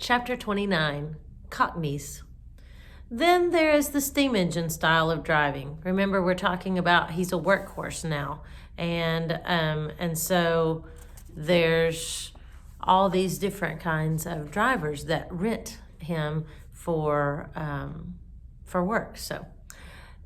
Chapter 29, Cockneys. Then there is the steam engine style of driving. Remember, we're talking about he's a workhorse now. And so there's all these different kinds of drivers that rent him for work. So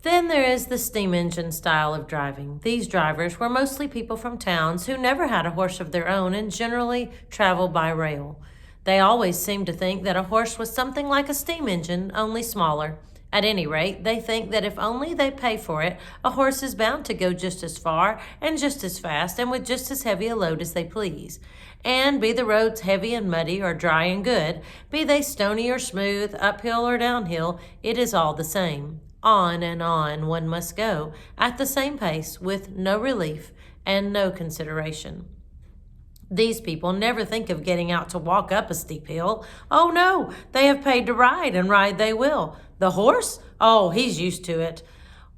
then there is the steam engine style of driving. These drivers were mostly people from towns who never had a horse of their own and generally traveled by rail. They always seemed to think that a horse was something like a steam engine, only smaller. At any rate, they think that if only they pay for it, a horse is bound to go just as far and just as fast and with just as heavy a load as they please. And be the roads heavy and muddy or dry and good, be they stony or smooth, uphill or downhill, it is all the same. On and on one must go, at the same pace, with no relief and no consideration. These people never think of getting out to walk up a steep hill. Oh no, they have paid to ride, and ride they will. The horse? Oh, he's used to it.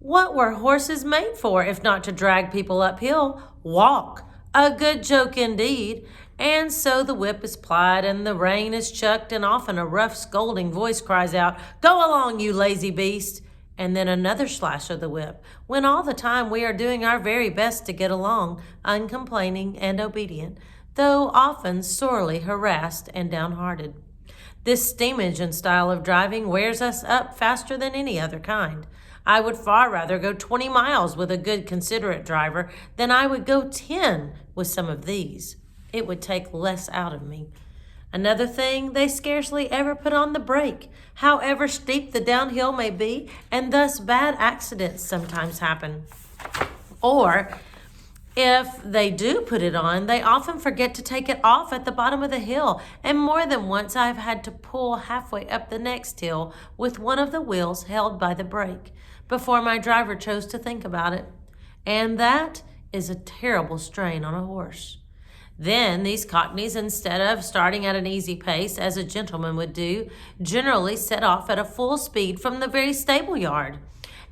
What were horses made for, if not to drag people uphill? Walk. A good joke indeed. And so the whip is plied, and the rein is chucked, and often a rough scolding voice cries out, "Go along, you lazy beast!" And then another slash of the whip, when all the time we are doing our very best to get along, uncomplaining and obedient, though often sorely harassed and downhearted. This steam engine style of driving wears us up faster than any other kind. I would far rather go 20 miles with a good, considerate driver than I would go 10 with some of these. It would take less out of me. Another thing, they scarcely ever put on the brake, however steep the downhill may be, and thus bad accidents sometimes happen. Or, if they do put it on, they often forget to take it off at the bottom of the hill, and more than once I've had to pull halfway up the next hill with one of the wheels held by the brake, before my driver chose to think about it. And that is a terrible strain on a horse. Then these cockneys, instead of starting at an easy pace, as a gentleman would do, generally set off at a full speed from the very stable yard.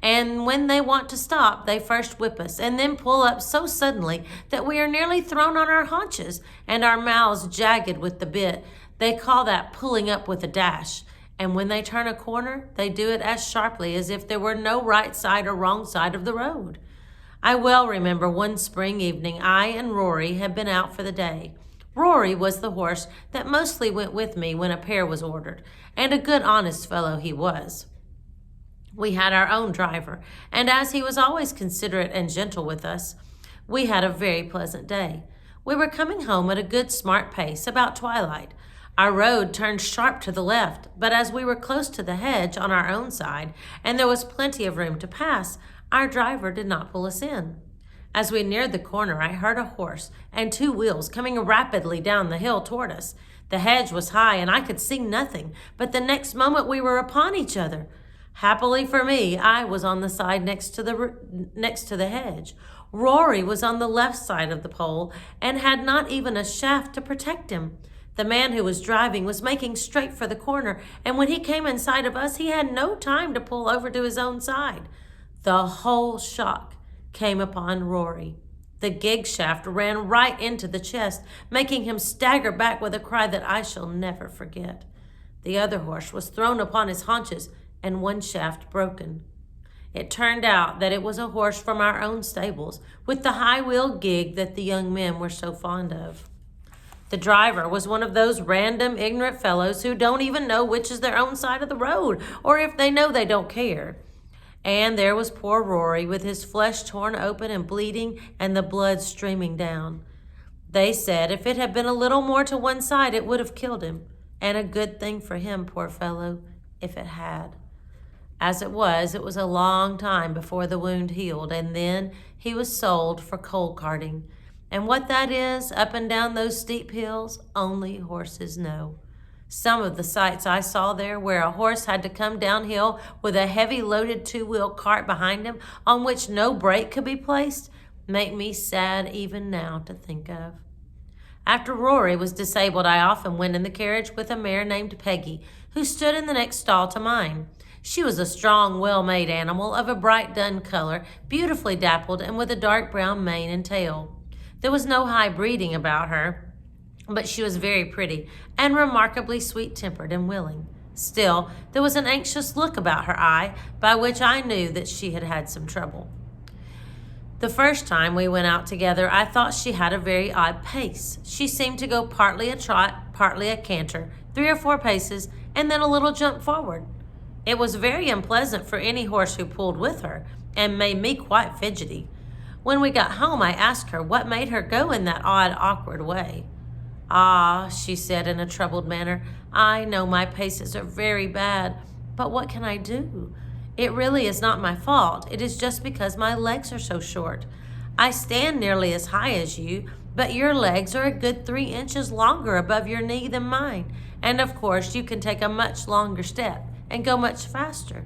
And when they want to stop, they first whip us, and then pull up so suddenly that we are nearly thrown on our haunches, and our mouths jagged with the bit. They call that pulling up with a dash. And when they turn a corner, they do it as sharply as if there were no right side or wrong side of the road. I well remember one spring evening I and Rory had been out for the day. Rory was the horse that mostly went with me when a pair was ordered, and a good honest fellow he was. We had our own driver, and as he was always considerate and gentle with us, we had a very pleasant day. We were coming home at a good smart pace about twilight. Our road turned sharp to the left, but as we were close to the hedge on our own side, and there was plenty of room to pass, our driver did not pull us in. As we neared the corner, I heard a horse and 2 wheels coming rapidly down the hill toward us. The hedge was high, and I could see nothing, but the next moment we were upon each other. Happily for me, I was on the side next to the hedge. Rory was on the left side of the pole and had not even a shaft to protect him. The man who was driving was making straight for the corner, and when he came in sight of us, he had no time to pull over to his own side. The whole shock came upon Rory. The gig shaft ran right into the chest, making him stagger back with a cry that I shall never forget. The other horse was thrown upon his haunches and one shaft broken. It turned out that it was a horse from our own stables, with the high-wheeled gig that the young men were so fond of. The driver was one of those random, ignorant fellows who don't even know which is their own side of the road, or if they know, they don't care. And there was poor Rory with his flesh torn open and bleeding and the blood streaming down. They said if it had been a little more to one side, it would have killed him. And a good thing for him, poor fellow, if it had. As it was a long time before the wound healed, and then he was sold for coal carting. And what that is, up and down those steep hills, only horses know. Some of the sights I saw there, where a horse had to come downhill with a heavy loaded 2-wheel cart behind him on which no brake could be placed, make me sad even now to think of. After Rory was disabled, I often went in the carriage with a mare named Peggy, who stood in the next stall to mine. She was a strong, well-made animal of a bright dun color, beautifully dappled and with a dark brown mane and tail. There was no high breeding about her, but she was very pretty and remarkably sweet-tempered and willing. Still, there was an anxious look about her eye, by which I knew that she had had some trouble. The first time we went out together, I thought she had a very odd pace. She seemed to go partly a trot, partly a canter, 3 or 4 paces, and then a little jump forward. It was very unpleasant for any horse who pulled with her, and made me quite fidgety. When we got home, I asked her what made her go in that odd, awkward way. "Ah," she said in a troubled manner, "I know my paces are very bad, but what can I do? It really is not my fault. It is just because my legs are so short. I stand nearly as high as you, but your legs are a good 3 inches longer above your knee than mine, and of course you can take a much longer step and go much faster.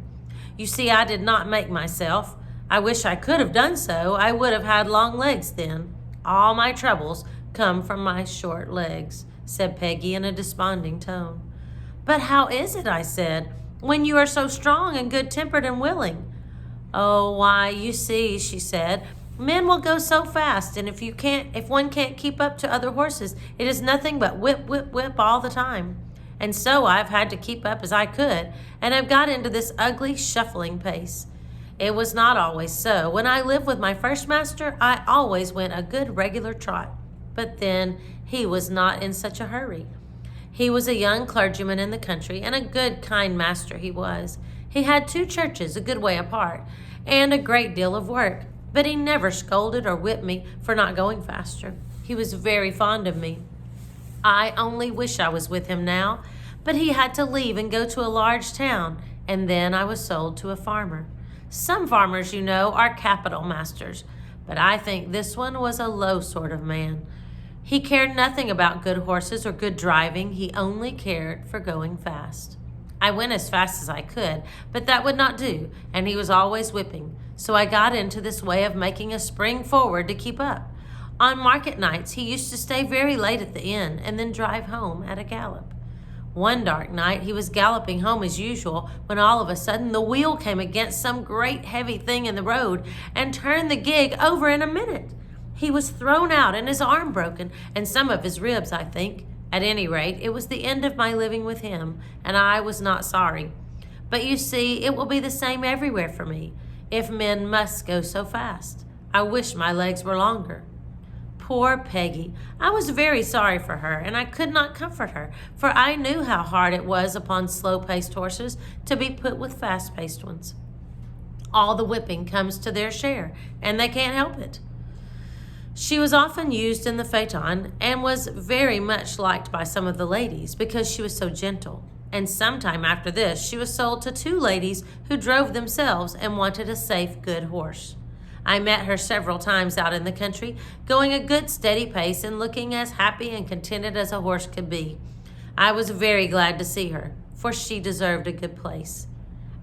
You see, I did not make myself. I wish I could have done so. I would have had long legs then. All my troubles come from my short legs," said Peggy in a desponding tone. "But how is it," I said, "when you are so strong and good-tempered and willing?" "Oh, why, you see," she said, "men will go so fast, and if one can't keep up to other horses, it is nothing but whip, whip, whip all the time. And so I've had to keep up as I could, and I've got into this ugly, shuffling pace. It was not always so. When I lived with my first master, I always went a good regular trot. But then he was not in such a hurry. He was a young clergyman in the country, and a good, kind master he was. He had 2 churches a good way apart, and a great deal of work, but he never scolded or whipped me for not going faster. He was very fond of me. I only wish I was with him now, but he had to leave and go to a large town, and then I was sold to a farmer. Some farmers, you know, are capital masters, but I think this one was a low sort of man. He cared nothing about good horses or good driving. He only cared for going fast. I went as fast as I could, but that would not do, and he was always whipping. So I got into this way of making a spring forward to keep up. On market nights, he used to stay very late at the inn and then drive home at a gallop. One dark night, he was galloping home as usual when all of a sudden the wheel came against some great heavy thing in the road and turned the gig over in a minute. He was thrown out and his arm broken, and some of his ribs, I think. At any rate, it was the end of my living with him, and I was not sorry. But you see, it will be the same everywhere for me, if men must go so fast. I wish my legs were longer." Poor Peggy! I was very sorry for her, and I could not comfort her, for I knew how hard it was upon slow-paced horses to be put with fast-paced ones. All the whipping comes to their share, and they can't help it. She was often used in the phaeton, and was very much liked by some of the ladies, because she was so gentle. And sometime after this, she was sold to 2 ladies who drove themselves and wanted a safe, good horse. I met her several times out in the country, going a good steady pace and looking as happy and contented as a horse could be. I was very glad to see her, for she deserved a good place.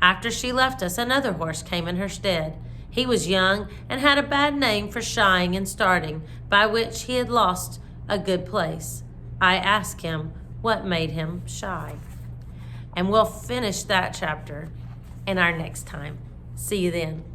After she left us, another horse came in her stead. He was young and had a bad name for shying and starting, by which he had lost a good place. I asked him what made him shy. And we'll finish that chapter in our next time. See you then.